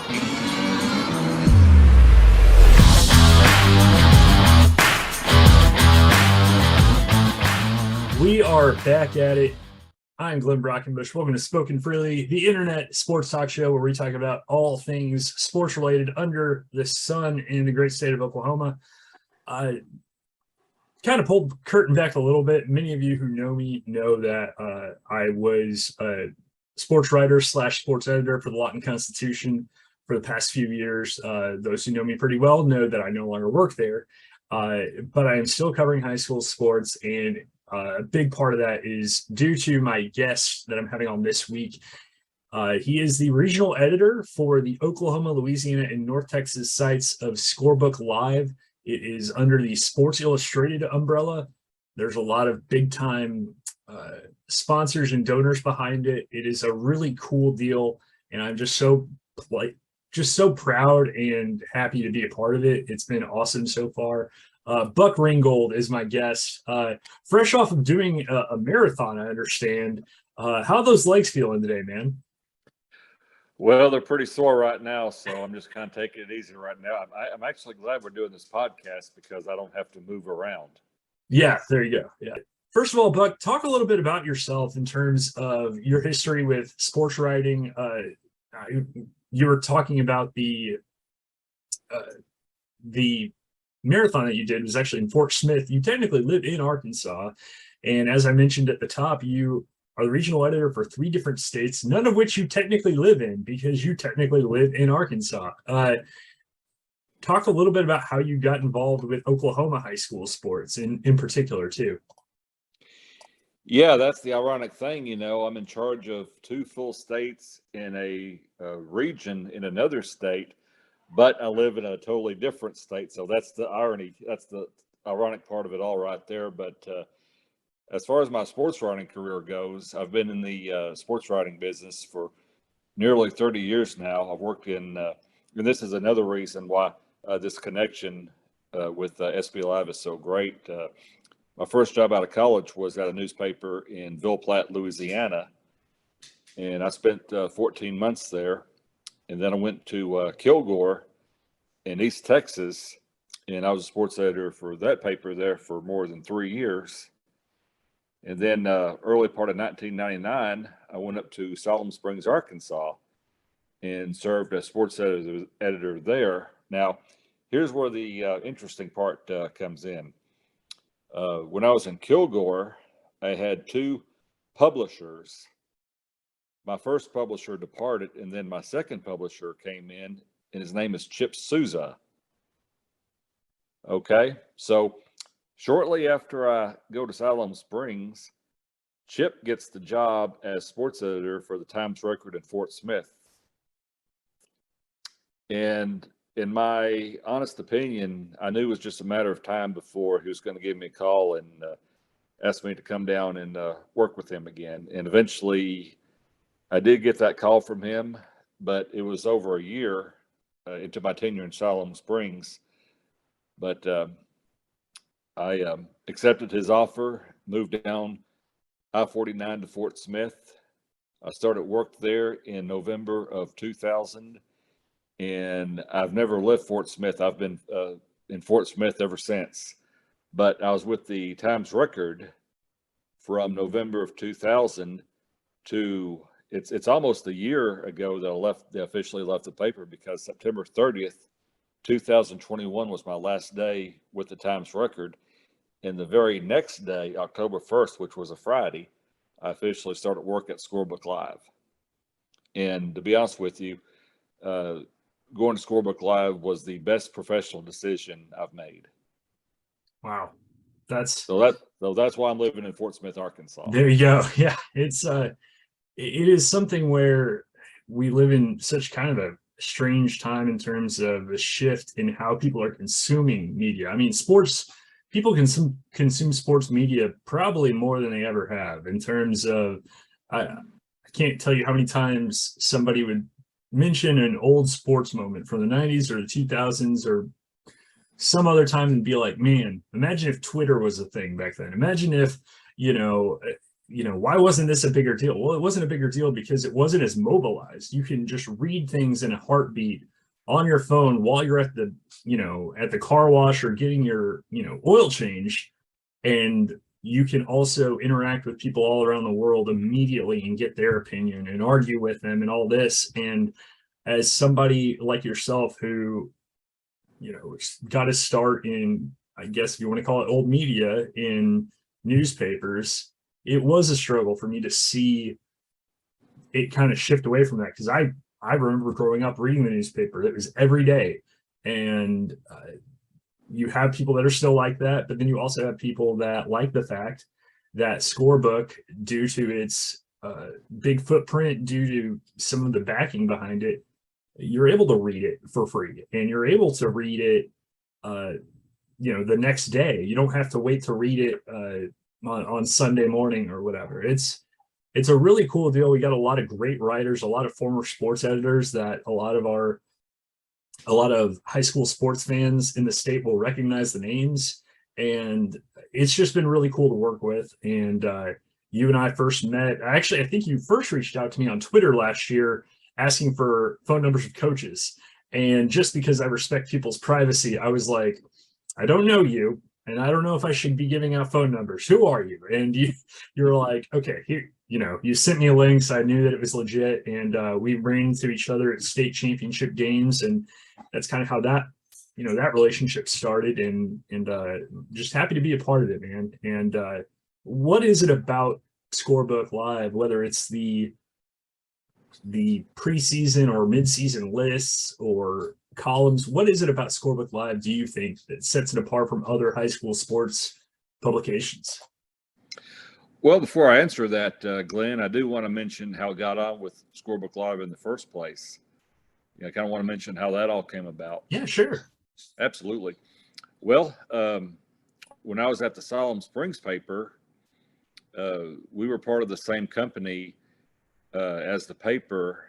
We are back at it. I'm Glenn Brockenbush. Welcome to SpOKen Freely, the internet sports talk show where we talk about all things sports related under the sun in the great state of Oklahoma. I kind of pulled the curtain back a little bit. Many of you who know me know that I was a sports writer / sports editor for the Lawton Constitution for the past few years. Those who know me pretty well know that I no longer work there, but I am still covering high school sports, and a big part of that is due to my guest that I'm having on this week. He is the regional editor for the Oklahoma, Louisiana, and North Texas sites of ScorebookLive. It is under the Sports Illustrated umbrella. There's a lot of big-time sponsors and donors behind it. It is a really cool deal, and I'm just so proud and happy to be a part of it. It's been awesome so far. Buck Ringgold is my guest. Fresh off of doing a marathon, I understand. How are those legs feeling today, man? Well, they're pretty sore right now, so I'm just kind of taking it easy right now. I'm actually glad we're doing this podcast because I don't have to move around. Yeah, there you go. Yeah. First of all, Buck, talk a little bit about yourself in terms of your history with sports writing. You were talking about the marathon that you did was actually in Fort Smith. You technically live in Arkansas, and as I mentioned at the top, you are the regional editor for 3 different states, none of which you technically live in because you technically live in Arkansas. Talk a little bit about how you got involved with Oklahoma high school sports in particular too. Yeah, that's the ironic thing. I'm in charge of 2 full states in a region in another state, but I live in a totally different state. So that's the irony. That's the ironic part of it all right there. But as far as my sports writing career goes, I've been in the sports writing business for nearly 30 years now. I've worked in, and this is another reason why this connection with SB Live is so great. My first job out of college was at a newspaper in Ville Platte, Louisiana, and I spent 14 months there. And then I went to Kilgore in East Texas, and I was a sports editor for that paper there for more than 3 years. And then early part of 1999, I went up to Siloam Springs, Arkansas, and served as sports editor there. Now, here's where the interesting part comes in. When I was in Kilgore, I had 2 publishers. My first publisher departed, and then my second publisher came in, and his name is Chip Souza. Okay, so shortly after I go to Siloam Springs, Chip gets the job as sports editor for the Times-Record in Fort Smith. And in my honest opinion, I knew it was just a matter of time before he was going to give me a call and ask me to come down and work with him again. And eventually, I did get that call from him, but it was over a year into my tenure in Siloam Springs. But I accepted his offer, moved down I-49 to Fort Smith. I started work there in November of 2000, and I've never left Fort Smith. I've been in Fort Smith ever since. But I was with the Times-Record from November of 2000 to it's almost a year ago that I officially left the paper, because September 30th, 2021 was my last day with the Times-Record. And the very next day, October 1st, which was a Friday, I officially started work at ScorebookLive. And to be honest with you, going to ScorebookLive was the best professional decision I've made. Wow. So that's why I'm living in Fort Smith, Arkansas. There you go. Yeah, it is something where we live in such kind of a strange time in terms of a shift in how people are consuming media. I mean, people consume sports media probably more than they ever have, in terms of, I can't tell you how many times somebody would mention an old sports moment from the 90s or the 2000s or some other time and be like, man, imagine if Twitter was a thing back then. Imagine if, why wasn't this a bigger deal? Well, it wasn't a bigger deal because it wasn't as mobilized. You can just read things in a heartbeat on your phone while you're at the, at the car wash or getting your, oil change. And you can also interact with people all around the world immediately and get their opinion and argue with them and all this. And as somebody like yourself who, got to start in, I guess if you want to call it old media, in newspapers, it was a struggle for me to see it kind of shift away from that, because I remember growing up reading the newspaper. It was every day. And you have people that are still like that, but then you also have people that like the fact that Scorebook, due to its big footprint, due to some of the backing behind it, you're able to read it for free, and you're able to read it the next day. You don't have to wait to read it on Sunday morning or whatever. It's a really cool deal. We got a lot of great writers, a lot of former sports editors that a lot of high school sports fans in the state will recognize the names, and it's just been really cool to work with. And you and I first met, actually, I think you first reached out to me on Twitter last year asking for phone numbers of coaches. And just because I respect people's privacy, I was like, I don't know you, and I don't know if I should be giving out phone numbers. Who are you? And you were like, okay, here, you sent me a link, so I knew that it was legit. And we ran into each other at state championship games, and that's kind of how that relationship started. And just happy to be a part of it, man. And what is it about Scorebook Live, whether it's the preseason or midseason lists or columns, what is it about Scorebook Live, do you think, that sets it apart from other high school sports publications? Well, before I answer that, Glenn, I do want to mention how I got on with Scorebook Live in the first place. I kind of want to mention how that all came about. Yeah, sure. Absolutely. Well, when I was at the Siloam Springs paper, we were part of the same company as the paper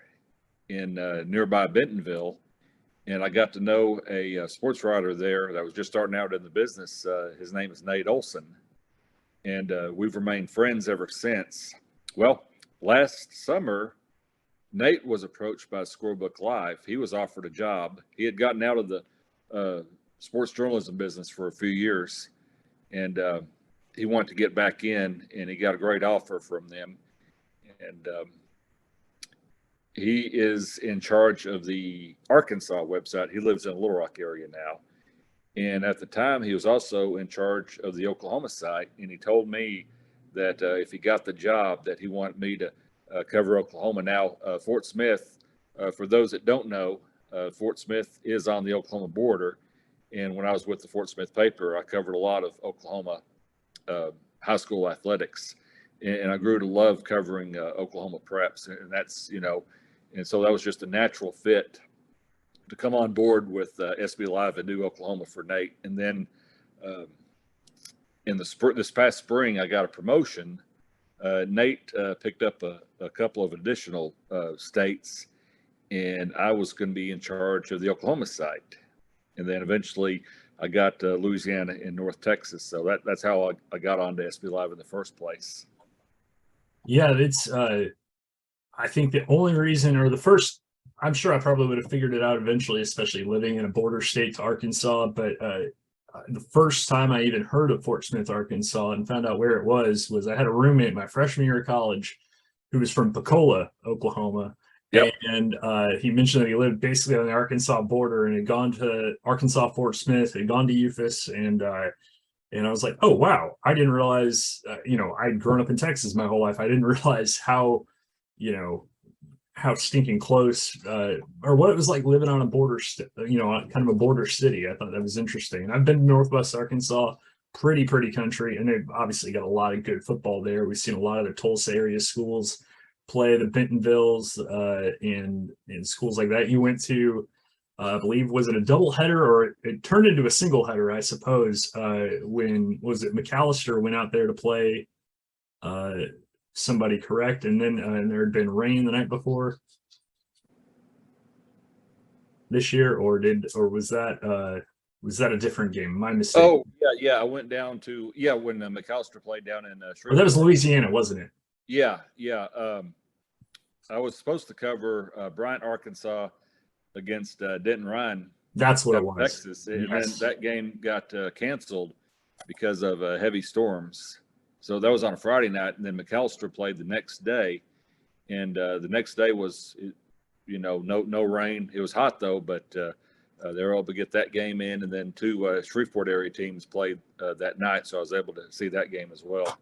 in nearby Bentonville. And I got to know a sports writer there that was just starting out in the business. His name is Nate Olson. And we've remained friends ever since. Well, last summer, Nate was approached by Scorebook Live. He was offered a job. He had gotten out of the sports journalism business for a few years, and he wanted to get back in, and he got a great offer from them. And he is in charge of the Arkansas website. He lives in the Little Rock area now. And at the time, he was also in charge of the Oklahoma site. And he told me that if he got the job, that he wanted me to cover Oklahoma. Now, Fort Smith, for those that don't know, Fort Smith is on the Oklahoma border. And when I was with the Fort Smith paper, I covered a lot of Oklahoma high school athletics. And I grew to love covering Oklahoma preps. And that's, and so that was just a natural fit to come on board with SB Live and do Oklahoma for Nate. And then in the this past spring, I got a promotion. Nate picked up a couple of additional states, and I was going to be in charge of the Oklahoma site. And then eventually I got Louisiana and North Texas. So that's how I got on to SB Live in the first place. Yeah, it's I think the only reason, or the first, I'm sure I probably would have figured it out eventually, especially living in a border state to Arkansas. But the first time I even heard of Fort Smith, Arkansas, and found out where it was I had a roommate my freshman year of college who was from Pensacola, Oklahoma. Yep. And he mentioned that he lived basically on the Arkansas border and had gone to Arkansas, Fort Smith, had gone to UFAS. And I was like, oh, wow, I didn't realize, I'd grown up in Texas my whole life. I didn't realize how stinking close or what it was like living on a border, kind of a border city. I thought that was interesting. And I've been to Northwest Arkansas, pretty country, and they've obviously got a lot of good football there. We've seen a lot of the Tulsa area schools play, the Bentonvilles and schools like that. You went to, I believe, was it a double header, or it turned into a single header, I suppose, when was it McAllister went out there to play somebody, correct? And then there had been rain the night before this year, or was that was that a different game? My mistake. Oh, yeah. I went down to when McAllister played down in Or that was Shreveport. Louisiana, wasn't it? Yeah. I was supposed to cover Bryant, Arkansas against Denton Ryan, That's what it down in was. Texas, and then Yes. that game got canceled because of heavy storms. So that was on a Friday night, and then McAllister played the next day, and the next day was, no rain. It was hot though, but they were able to get that game in, and then two Shreveport area teams played that night, so I was able to see that game as well.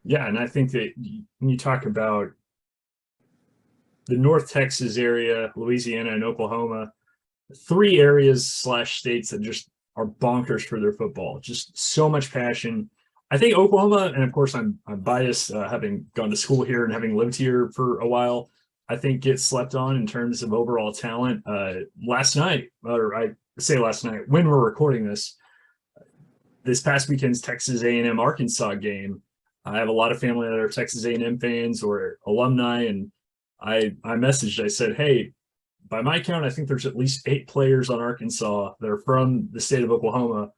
Yeah, and I think that when you talk about the North Texas area, Louisiana and Oklahoma, 3 areas/states that just are bonkers for their football. Just so much passion. I think Oklahoma, and of course I'm biased, having gone to school here and having lived here for a while, I think gets slept on in terms of overall talent. Last night, or I say last night, when we're recording this past weekend's Texas A&M Arkansas game, I have a lot of family that are Texas A&M fans or alumni, and I messaged. I said, "Hey, by my count, I think there's at least 8 players on Arkansas that are from the state of Oklahoma.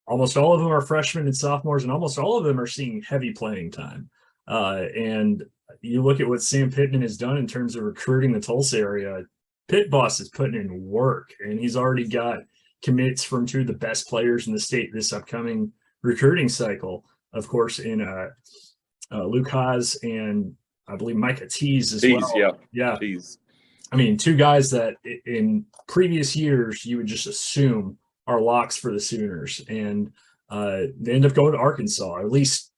Almost all of them are freshmen and sophomores, and almost all of them are seeing heavy playing time. And you look at what Sam Pittman has done in terms of recruiting the Tulsa area. Pitt Boss is putting in work, and he's already got commits from 2 of the best players in the state this upcoming recruiting cycle. Of course, in Luke Haas and I believe Micah Tease as well. Yeah. Tease. I mean, 2 guys that in previous years you would just assume are locks for the Sooners, and they end up going to Arkansas. At least,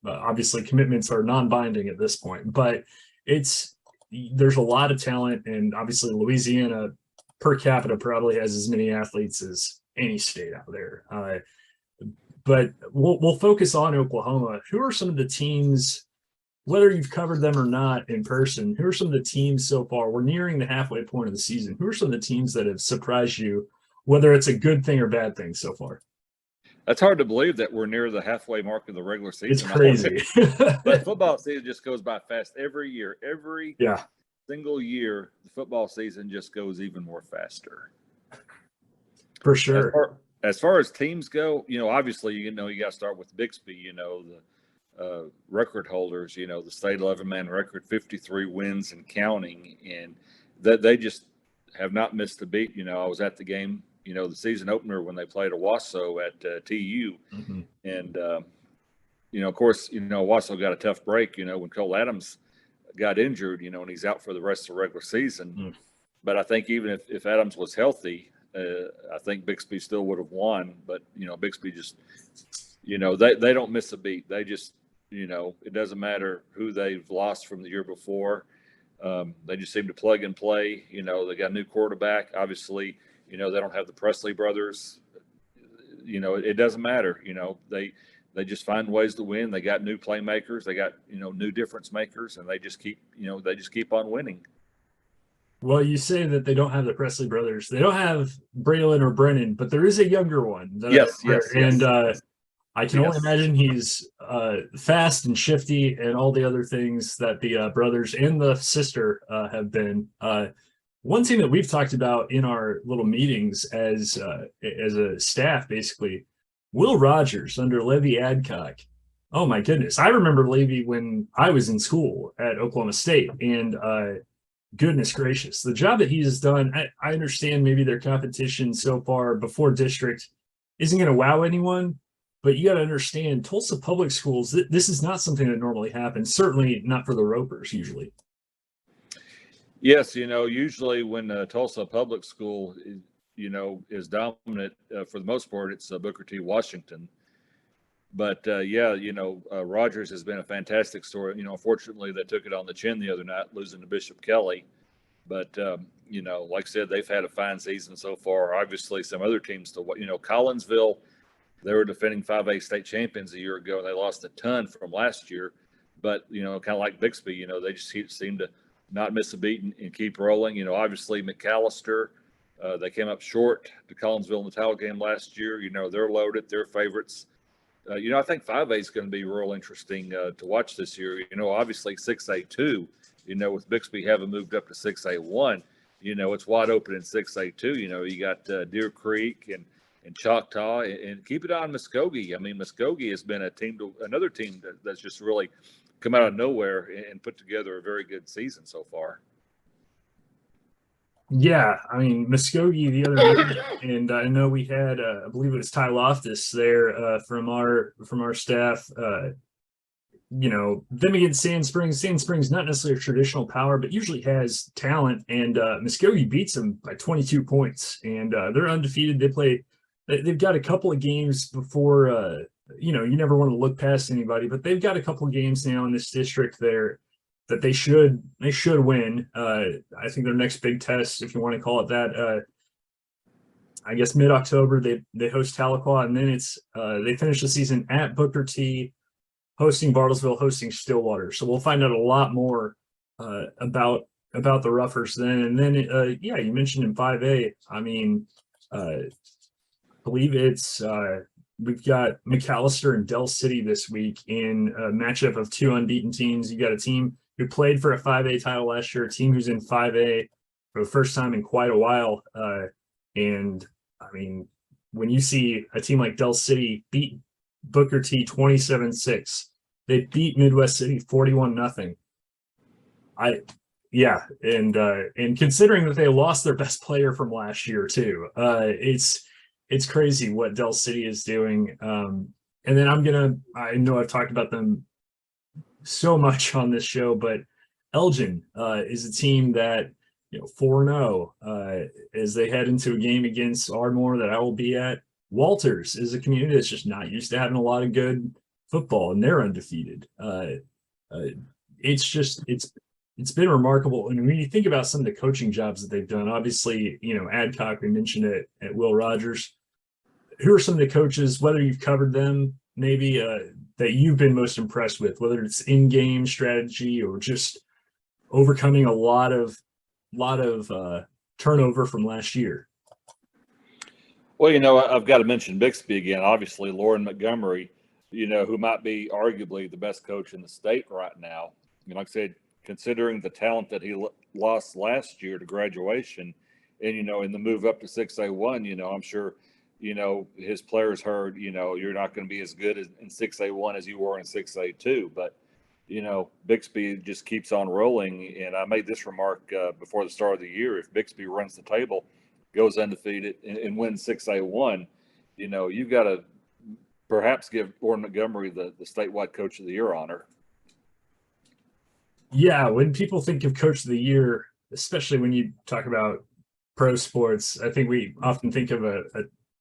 obviously commitments are non-binding at this point, but there's a lot of talent, and obviously Louisiana per capita probably has as many athletes as any state out there. But we'll focus on Oklahoma. Who are some of the teams, whether you've covered them or not in person, who are some of the teams so far? We're nearing the halfway point of the season. Who are some of the teams that have surprised you, whether it's a good thing or bad thing so far? That's hard to believe that we're near the halfway mark of the regular season. It's crazy. But football season just goes by fast every year. Every single year, the football season just goes even more faster. For sure. As far as teams go, obviously, you got to start with Bixby, the record holders, the state 11-man record, 53 wins and counting. And that they just have not missed a beat. I was at the game, the season opener when they played Owasso at TU. Mm-hmm. And, of course, Owasso got a tough break, when Cole Adams got injured, and he's out for the rest of the regular season. Mm. But I think even if Adams was healthy, I think Bixby still would have won. But, Bixby just, they don't miss a beat. They just, it doesn't matter who they've lost from the year before. They just seem to plug and play. They got a new quarterback. Obviously, they don't have the Presley brothers. It doesn't matter. They just find ways to win. They got new playmakers. They got, new difference makers, and they just keep on winning. Well, you say that they don't have the Presley brothers. They don't have Braylon or Brennan, but there is a younger one. Yes. And I can only imagine he's fast and shifty and all the other things that the brothers and the sister have been. One thing that we've talked about in our little meetings as a staff, basically, Will Rogers under Levy Adcock. Oh, my goodness. I remember Levy when I was in school at Oklahoma State, and goodness gracious, the job that he has done, I understand maybe their competition so far before district isn't going to wow anyone, but you got to understand Tulsa Public Schools, this is not something that normally happens, certainly not for the Ropers usually. Yes, usually when Tulsa Public School, is dominant for the most part, it's Booker T. Washington. But Rogers has been a fantastic story. Unfortunately, they took it on the chin the other night, losing to Bishop Kelly. But like I said, they've had a fine season so far. Obviously, some other teams Collinsville, they were defending 5A state champions a year ago, and they lost a ton from last year. But kind of like Bixby, they just seem to not miss a beat and keep rolling. Obviously McAllister, they came up short to Collinsville in the title game last year. They're loaded, they're favorites. I think 5A is going to be real interesting to watch this year. Obviously 6A2, with Bixby having moved up to 6A1, it's wide open in 6A2. You got Deer Creek and and Choctaw, and keep it on Muskogee. I mean, Muskogee has been another team that's just really come out of nowhere and put together a very good season so far. Yeah, I mean Muskogee the other night, and I know we had I believe it was Ty Loftus there from our staff. Them against Sand Springs. Sand Springs not necessarily a traditional power, but usually has talent, and Muskogee beats them by 22 points, and they're undefeated. They've got a couple of games before. You never want to look past anybody, but they've got a couple of games now in this district there that they should win. I think their next big test, if you want to call it that, I guess mid-October they host Tahlequah, and then it's they finish the season at Booker T, hosting Bartlesville, hosting Stillwater. So we'll find out a lot more about the Roughers then. And then you mentioned in 5A. I mean, believe it's we've got McAllister and Del City this week in a matchup of two unbeaten teams. You got a team who played for a 5A title last year, a team who's in 5A for the first time in quite a while. And I mean, when you see a team like Del City beat Booker T 27-6, they beat Midwest City 41-0. And considering that they lost their best player from last year too, it's crazy what Del City is doing. And then I know I've talked about them so much on this show, but Elgin is a team that 4-0 as they head into a game against Ardmore that I will be at. Walters is a community that's just not used to having a lot of good football, and they're undefeated. It's been remarkable. And when you think about some of the coaching jobs that they've done, obviously, Adcock, we mentioned it at Will Rogers. Who are some of the coaches, whether you've covered them, maybe that you've been most impressed with, whether it's in-game strategy or just overcoming a lot of turnover from last year? Well, I've got to mention Bixby again. Obviously, Lauren Montgomery, who might be arguably the best coach in the state right now. Like I said, considering the talent that he lost last year to graduation, and in the move up to 6A1, I'm sure his players heard you're not going to be as good in 6A1 as you were in 6A2, but Bixby just keeps on rolling. And I made this remark before the start of the year: if Bixby runs the table, goes undefeated, and wins 6A1, you've got to perhaps give Lauren Montgomery the statewide Coach of the Year honor. Yeah, when people think of Coach of the Year, especially when you talk about pro sports, I think we often think of a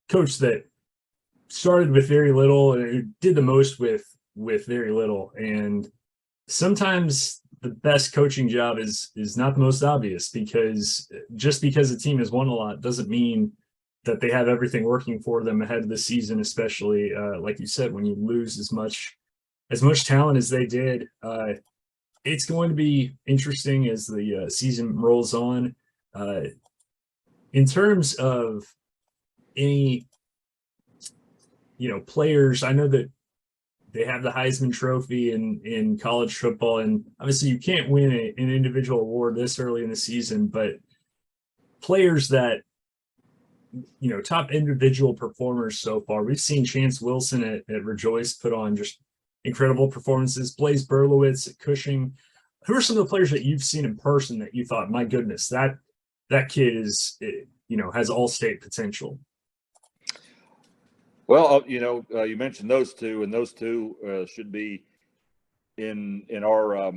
coach that started with very little and did the most with very little. And sometimes the best coaching job is not the most obvious, because just because a team has won a lot doesn't mean that they have everything working for them ahead of the season, especially like you said, when you lose as much talent as they did. It's going to be interesting as the season rolls on. In terms of any players, I know that they have the Heisman Trophy in college football, and obviously you can't win an individual award this early in the season, but players that, top individual performers so far, we've seen Chance Wilson at Rejoice put on just incredible performances. Blaze Berlowitz at Cushing. Who are some of the players that you've seen in person that you thought, my goodness, that kid is, has all state potential? Well, you mentioned those two, and those two should be in our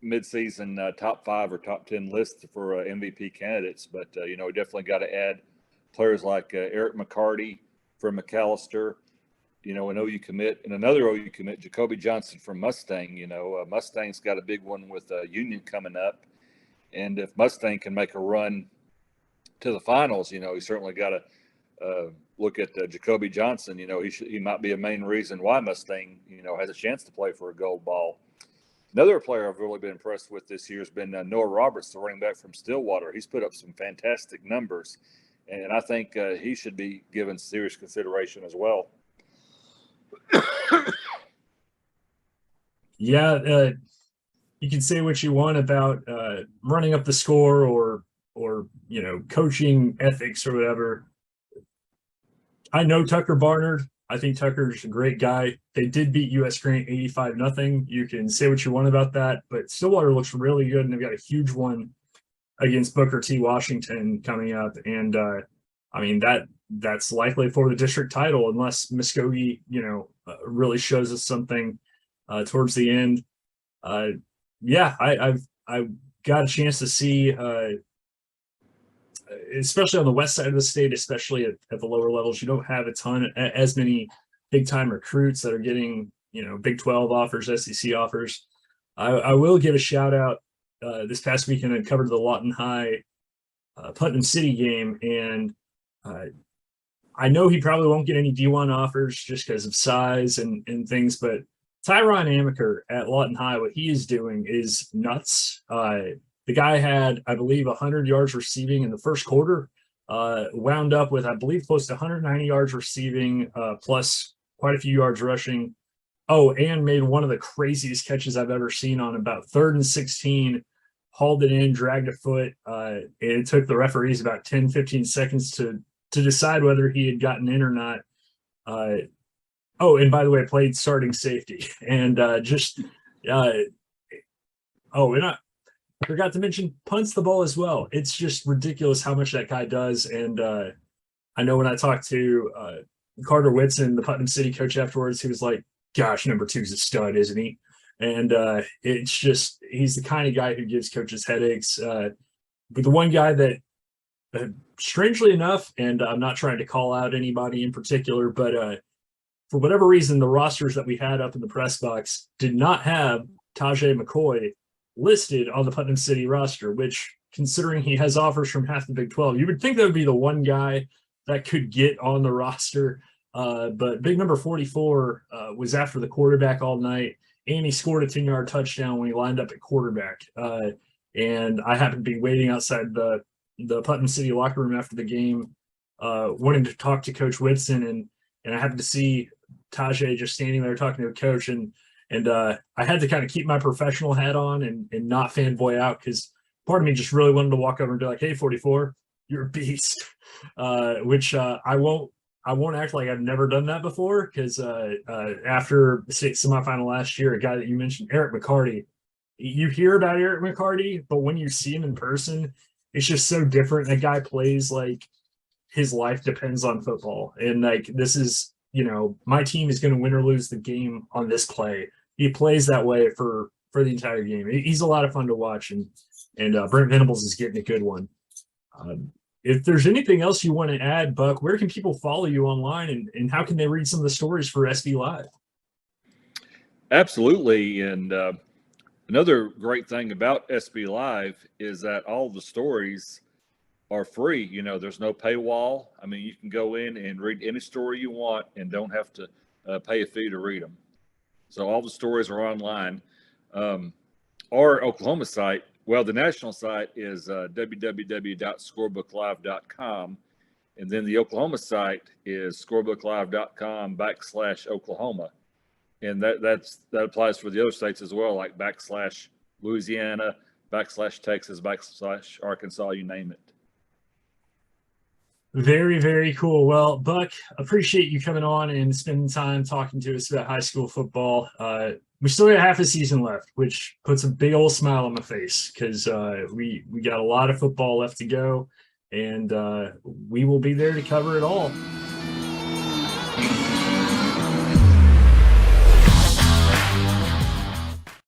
midseason top 5 or top 10 list for MVP candidates. But we definitely got to add players like Eric McCarty from McAllister, an OU commit, and another OU commit, Jacoby Johnson from Mustang. Mustang's got a big one with Union coming up, and if Mustang can make a run to the finals, he certainly got to look at Jacoby Johnson. He might be a main reason why Mustang, has a chance to play for a gold ball. Another player I've really been impressed with this year has been Noah Roberts, the running back from Stillwater. He's put up some fantastic numbers, and I think he should be given serious consideration as well. Yeah, you can say what you want about running up the score or coaching ethics or whatever. I know Tucker Barnard. I think Tucker's a great guy. They did beat US Grant 85-0. You can say what you want about that, but Stillwater looks really good, and they've got a huge one against Booker T. Washington coming up. And I mean that's likely for the district title unless Muskogee, really shows us something towards the end. Yeah, I've got a chance to see, especially on the west side of the state, especially at the lower levels, you don't have as many big time recruits that are getting, Big 12 offers, SEC offers. I will give a shout out. This past weekend, I covered the Lawton High Putnam City game, and I know he probably won't get any D1 offers just because of size and things, but Tyron Amaker at Lawton High, what he is doing is nuts. The guy had, I believe, 100 yards receiving in the first quarter, wound up with, I believe, close to 190 yards receiving, plus quite a few yards rushing. Oh, and made one of the craziest catches I've ever seen on about 3rd and 16, hauled it in, dragged a foot. It took the referees about 10, 15 seconds to decide whether he had gotten in or not. Oh, and by the way, played starting safety. And and I forgot to mention punts the ball as well. It's just ridiculous how much that guy does. And I know when I talked to Carter Whitson, the Putnam City coach, afterwards, he was like, gosh, number 2's a stud, isn't he? And it's just, he's the kind of guy who gives coaches headaches. But the one guy that, strangely enough, and I'm not trying to call out anybody in particular, but for whatever reason, the rosters that we had up in the press box did not have Tajay McCoy listed on the Putnam City roster, which, considering he has offers from half the Big 12, you would think that would be the one guy that could get on the roster. But big number 44 was after the quarterback all night, and he scored a 10-yard touchdown when he lined up at quarterback. And I happened to be waiting outside the Putnam City locker room after the game, wanting to talk to Coach Whitson, and I happened to see Tajay just standing there talking to a coach, and I had to kind of keep my professional hat on and not fanboy out, because part of me just really wanted to walk over and be like, hey, 44, you're a beast. Which I won't act like I've never done that before, because after the state semifinal last year, a guy that you mentioned, Eric McCarty, you hear about Eric McCarty, but when you see him in person, it's just so different. That guy plays like his life depends on football. And like, this is, my team is going to win or lose the game on this play. He plays that way for the entire game. He's a lot of fun to watch, and Brent Venables is getting a good one. If there's anything else you want to add, Buck, where can people follow you online, and how can they read some of the stories for SB Live? Absolutely. And another great thing about SB Live is that all the stories are free. There's no paywall. I mean, you can go in and read any story you want and don't have to pay a fee to read them. So all the stories are online. Our Oklahoma site, well, the national site is www.ScorebookLive.com. And then the Oklahoma site is ScorebookLive.com/Oklahoma. And that applies for the other states as well, like /Louisiana, /Texas, /Arkansas, you name it. Very, very cool. Well, Buck, appreciate you coming on and spending time talking to us about high school football. We still got half a season left, which puts a big old smile on my face, because we got a lot of football left to go, and we will be there to cover it all.